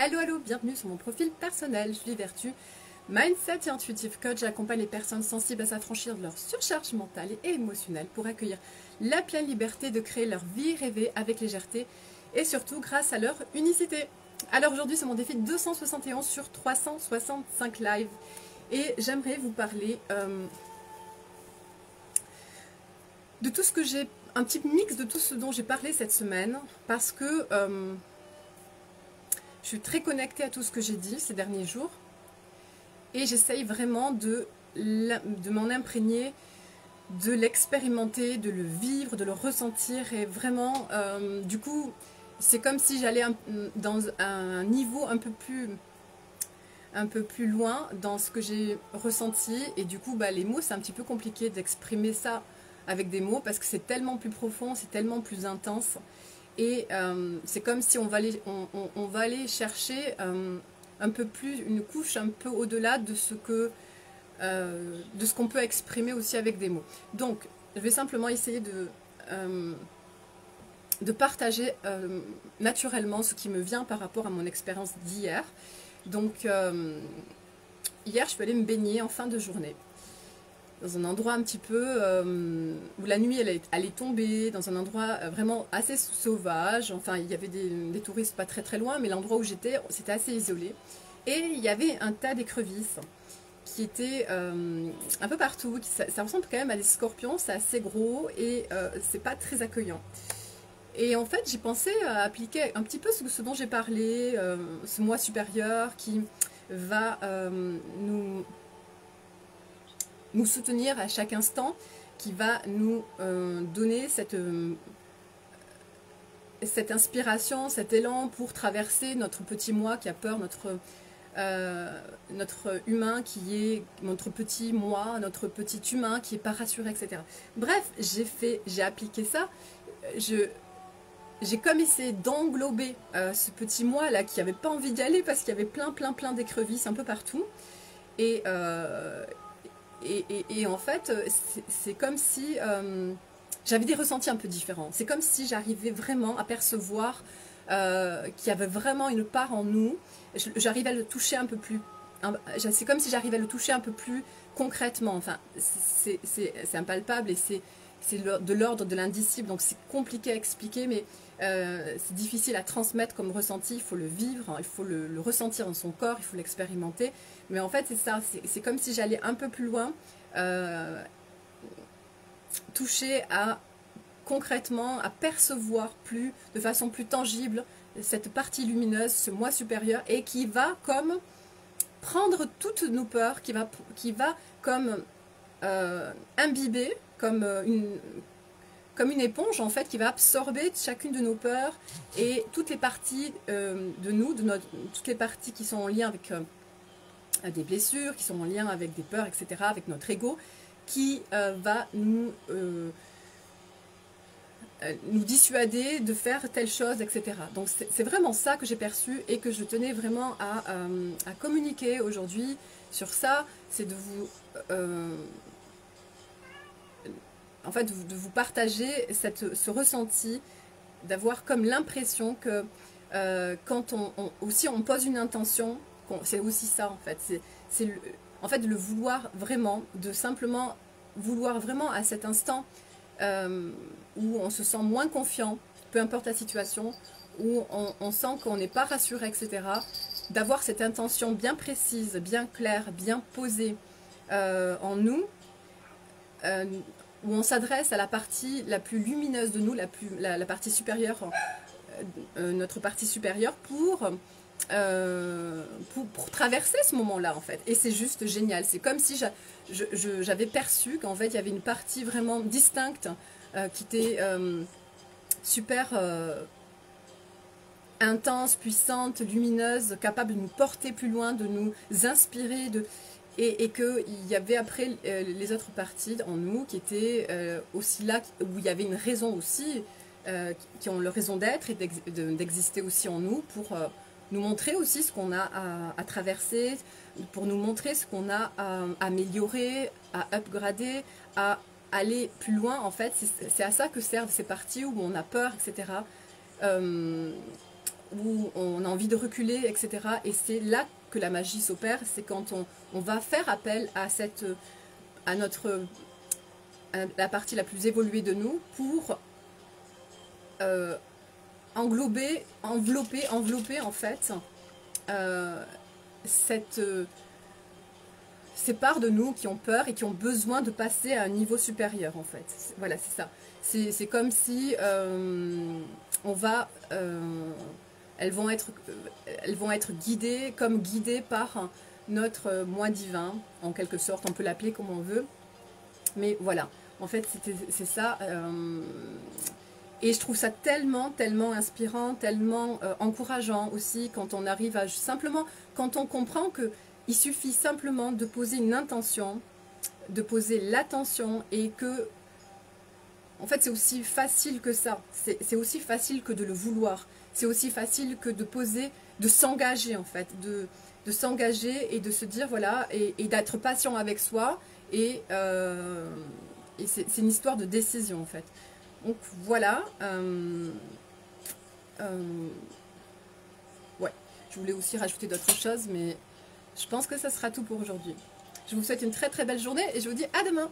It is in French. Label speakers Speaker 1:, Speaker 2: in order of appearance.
Speaker 1: Hello, hello, bienvenue sur mon profil personnel. Julie Vertu, Mindset et Intuitive Coach. J'accompagne les personnes sensibles à s'affranchir de leur surcharge mentale et émotionnelle pour accueillir la pleine liberté de créer leur vie rêvée avec légèreté et surtout grâce à leur unicité. Alors aujourd'hui, c'est mon défi 271 sur 365 live et j'aimerais vous parler de tout ce que j'ai, un petit mix de tout ce dont j'ai parlé cette semaine parce que je suis très connectée à tout ce que j'ai dit ces derniers jours et j'essaye vraiment de m'en imprégner, de l'expérimenter, de le vivre, de le ressentir et vraiment, du coup, c'est comme si j'allais dans un niveau un peu plus loin dans ce que j'ai ressenti et du coup, les mots, c'est un petit peu compliqué d'exprimer ça avec des mots parce que c'est tellement plus profond, c'est tellement plus intense. Et c'est comme si on va aller chercher un peu plus, une couche un peu au-delà de ce qu'on peut exprimer aussi avec des mots. Donc, je vais simplement essayer de partager naturellement ce qui me vient par rapport à mon expérience d'hier. Donc, hier, je suis allée me baigner en fin de journée dans un endroit un petit peu où la nuit elle est tombée, dans un endroit vraiment assez sauvage. Enfin, il y avait des touristes pas très très loin, mais l'endroit où j'étais, c'était assez isolé. Et il y avait un tas d'écrevisses qui étaient un peu partout. Ça ressemble quand même à des scorpions, c'est assez gros et c'est pas très accueillant. Et en fait, j'ai pensé à appliquer un petit peu ce dont j'ai parlé, ce moi supérieur qui va nous soutenir à chaque instant, qui va nous donner cette inspiration, cet élan pour traverser notre petit moi qui a peur, notre humain qui est notre petit moi, notre petit humain qui n'est pas rassuré, etc. Bref, j'ai appliqué ça. J'ai comme essayé d'englober ce petit moi là qui n'avait pas envie d'y aller parce qu'il y avait plein d'écrevisses un peu partout. Et en fait, c'est comme si j'avais des ressentis un peu différents. C'est comme si j'arrivais vraiment à percevoir qu'il y avait vraiment une part en nous. J'arrivais à le toucher un peu plus. C'est comme si j'arrivais à le toucher un peu plus concrètement. Enfin, c'est impalpable et c'est de l'ordre de l'indicible. Donc c'est compliqué à expliquer, mais c'est difficile à transmettre comme ressenti. Il faut le vivre, il faut le ressentir dans son corps, il faut l'expérimenter. Mais en fait, c'est ça, c'est comme si j'allais un peu plus loin, toucher concrètement, à percevoir de façon plus tangible, cette partie lumineuse, ce moi supérieur, et qui va comme prendre toutes nos peurs, qui va comme imbiber, comme une éponge en fait, qui va absorber chacune de nos peurs et toutes les parties de nous, toutes les parties qui sont en lien avec des blessures, qui sont en lien avec des peurs, etc., avec notre ego, qui va nous dissuader de faire telle chose, etc. Donc c'est vraiment ça que j'ai perçu et que je tenais vraiment à communiquer aujourd'hui sur ça, c'est de vous en fait de vous partager ce ressenti, d'avoir comme l'impression que quand on pose une intention, c'est aussi ça en fait, en fait de le vouloir vraiment, de simplement vouloir vraiment à cet instant où on se sent moins confiant, peu importe la situation, où on sent qu'on n'est pas rassuré, etc., d'avoir cette intention bien précise, bien claire, bien posée en nous, où on s'adresse à la partie la plus lumineuse de nous, la partie supérieure, notre partie supérieure, pour traverser ce moment-là en fait. Et c'est juste génial. C'est comme si j'avais perçu qu'en fait il y avait une partie vraiment distincte qui était super intense, puissante, lumineuse, capable de nous porter plus loin, de nous inspirer, et qu'il y avait après les autres parties en nous qui étaient aussi là, où il y avait une raison aussi, qui ont leur raison d'être et d'exister aussi en nous pour nous montrer aussi ce qu'on a à traverser, pour nous montrer ce qu'on a à améliorer, à upgrader, à aller plus loin. En fait, c'est à ça que servent ces parties où on a peur, etc. où on a envie de reculer, etc. Et c'est là que la magie s'opère, c'est quand on va faire appel à la partie la plus évoluée de nous pour envelopper en fait ces parts de nous qui ont peur et qui ont besoin de passer à un niveau supérieur en fait. Voilà, c'est ça. C'est comme si elles vont être guidées par notre moi divin, en quelque sorte, on peut l'appeler comme on veut. Mais voilà, en fait c'est ça. Et je trouve ça tellement, tellement inspirant, tellement encourageant aussi quand on arrive à simplement, quand on comprend que il suffit simplement de poser une intention, de poser l'attention et que, en fait c'est aussi facile que ça, c'est aussi facile que de le vouloir, c'est aussi facile que de poser, de s'engager en fait, de s'engager et de se dire voilà, et d'être patient avec soi et c'est une histoire de décision en fait. Donc voilà, ouais, je voulais aussi rajouter d'autres choses, mais je pense que ça sera tout pour aujourd'hui. Je vous souhaite une très très belle journée et je vous dis à demain.